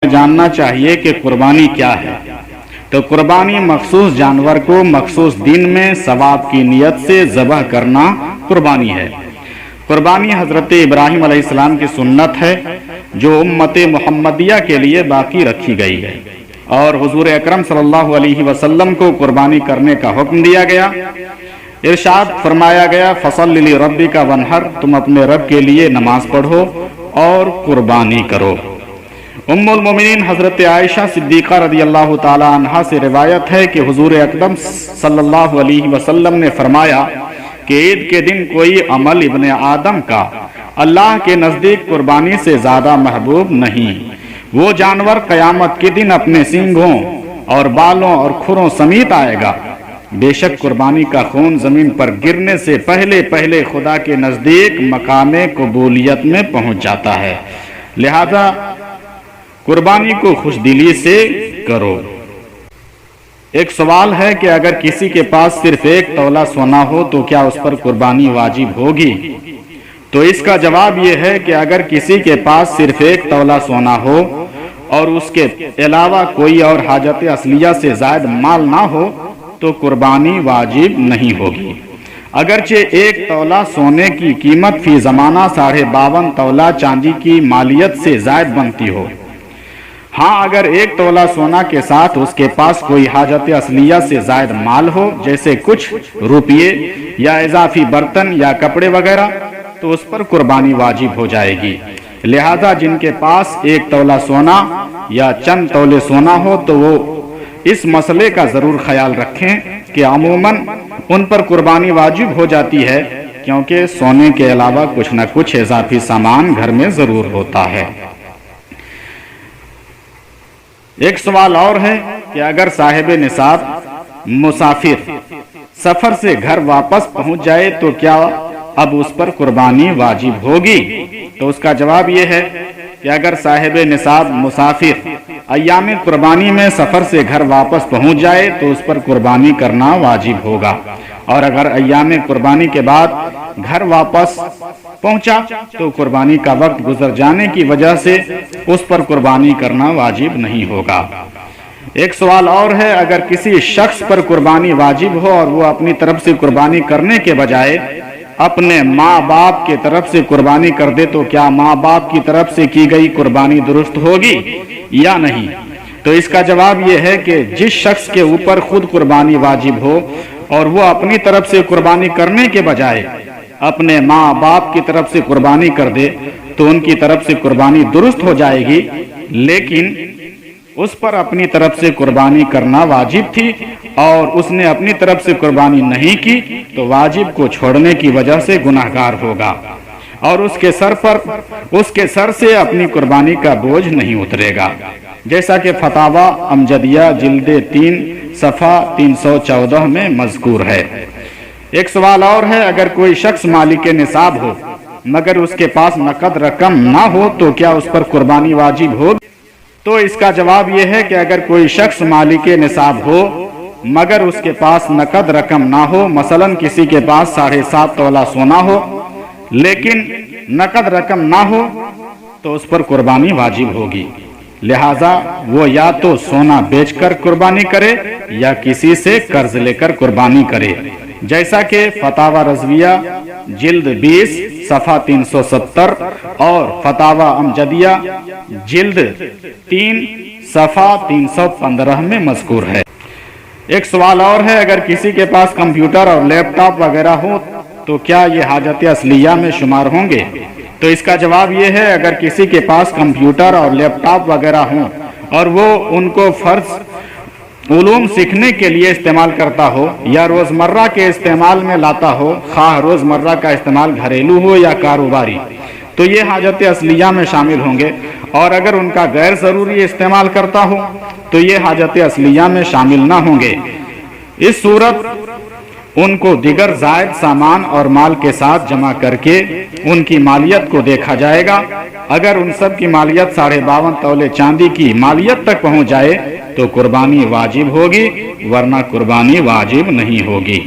जानना चाहिए कि कुर्बानी क्या है। तो कुर्बानी मखसूस जानवर को मखसूस दिन में सवाब की नियत से ज़बह करना कुर्बानी है। कुर्बानी हज़रत इब्राहीम अलैहिस्सलाम की सुन्नत है जो उम्मत मुहम्मदिया के लिए बाकी रखी गई है, और हुजूर अकरम सल्लल्लाहु अलैहि वसल्लम को कुर्बानी करने का हुक्म दिया गया। इरशाद फरमाया गया, फसल्लि लिरब्बिका वन्हर, तुम अपने रब के लिए नमाज पढ़ो और कुर्बानी करो। उम्मुल मोमिनीन हज़रत आयशा सिद्दीक़ा रज़ियल्लाहु ताला अन्हा से रिवायत है कि हुजूर अकरम सल्लल्लाहु अलैहि वसल्लम ने फरमाया कि ईद के दिन कोई अमल इब्ने आदम का अल्लाह के नज़दीक कुर्बानी से ज़्यादा महबूब नहीं। वो जानवर क़यामत के दिन अपने सींगों और बालों और खुरों समेत आएगा। बेशक कुर्बानी का खून ज़मीन पर गिरने से पहले पहले खुदा के नज़दीक मकामे कबूलियत में पहुँच जाता है। लिहाजा कुर्बानी को खुशदिली से करो। एक सवाल है कि अगर किसी के पास सिर्फ एक तौला सोना हो तो क्या उस पर कुर्बानी वाजिब होगी? तो इसका जवाब यह है कि अगर किसी के पास सिर्फ एक तौला सोना हो और उसके अलावा कोई और हाजत असलिया से ज़ायद माल ना हो तो कुर्बानी वाजिब नहीं होगी। अगरचे एक तौला सोने की कीमत फी ज़माना 52.5 तौला चांदी की मालियत से ज़ायद बनती हो। हाँ, अगर एक तौला सोना के साथ उसके पास कोई हाजत असलिया से ज़ायद माल हो, जैसे कुछ रुपये या इजाफी बर्तन या कपड़े वगैरह, तो उस पर कुर्बानी वाजिब हो जाएगी। लिहाजा जिनके पास एक तौला सोना या चंद तौले सोना हो तो वो इस मसले का ज़रूर ख्याल रखें कि अमूमन उन पर कुर्बानी वाजिब हो जाती है, क्योंकि सोने के अलावा कुछ न कुछ इजाफी सामान घर में ज़रूर होता है। एक सवाल और है कि अगर साहिब निसाब मुसाफिर सफर से घर वापस पहुंच जाए तो क्या अब उस पर कुर्बानी वाजिब होगी? तो उसका जवाब यह है कि अगर साहिब निसाब मुसाफिर अय्याम कुर्बानी में सफर से घर वापस पहुंच जाए तो उस पर कुर्बानी करना वाजिब होगा, और अगर अय्याम कुर्बानी के बाद घर वापस पहुंचा तो कुर्बानी का वक्त गुजर जाने की वजह से उस पर कुर्बानी करना वाजिब नहीं होगा। एक सवाल और है, अगर किसी शख्स पर कुर्बानी वाजिब हो और वो अपनी तरफ से कुर्बानी करने के बजाय अपने माँ बाप के तरफ से कुर्बानी कर दे तो क्या माँ बाप की तरफ से की गई कुर्बानी दुरुस्त होगी या नहीं? तो इसका जवाब यह है कि जिस शख्स के ऊपर खुद कुर्बानी वाजिब हो और वो अपनी तरफ से कुर्बानी करने के बजाय अपने माँ बाप की तरफ से कुर्बानी कर दे तो उनकी तरफ से कुर्बानी दुरुस्त हो जाएगी, लेकिन उस पर अपनी तरफ से कुर्बानी करना वाजिब थी और उसने अपनी तरफ से कुर्बानी नहीं की तो वाजिब को छोड़ने की वजह से गुनाहगार होगा और उसके सर से अपनी कुर्बानी का बोझ नहीं उतरेगा, जैसा कि फतावा अमजदिया जिल्द 3 सफ़ा 314 में मज़कूर है। एक सवाल और है, अगर कोई शख्स मालिक निसाब हो मगर उसके पास नकद रकम ना हो तो क्या उस पर कुर्बानी वाजिब हो? तो इसका जवाब यह है कि अगर कोई शख्स मालिक निसाब हो मगर उसके पास नकद रकम ना हो, मसलन किसी के पास 7.5 तोला सोना हो लेकिन नकद रकम ना हो, तो उस पर कुर्बानी वाजिब होगी। लिहाजा वो या तो सोना बेचकर कुर्बानी करे या किसी से कर्ज लेकर कुर्बानी करे, जैसा कि फतावा रज़विया जिल्द 20 सफ़ा 370 और फतावा अमजदिया जिल्द 3 सफ़ा 315 में मज़कूर है। एक सवाल और है, अगर किसी के पास कंप्यूटर और लैपटॉप वगैरह हो तो क्या ये हाजत असलिया में शुमार होंगे? तो इसका जवाब ये है, अगर किसी के पास कंप्यूटर और लैपटॉप वगैरह हों और वो उनको फ़र्ज उलूम सीखने के लिए इस्तेमाल करता हो या रोज़मर्रा के इस्तेमाल में लाता हो, खाह रोज़मर्रा का इस्तेमाल घरेलू हो या कारोबारी, तो ये हाजत असलिया में शामिल होंगे, और अगर उनका गैर ज़रूरी इस्तेमाल करता हो तो ये हाजत असलिया में शामिल ना होंगे। इस सूरत उनको दिगर जायद सामान और माल के साथ जमा करके उनकी मालियत को देखा जाएगा। अगर उन सब की मालियत 52.5 तौले चांदी की मालियत तक पहुंच जाए तो कुर्बानी वाजिब होगी, वरना कुर्बानी वाजिब नहीं होगी।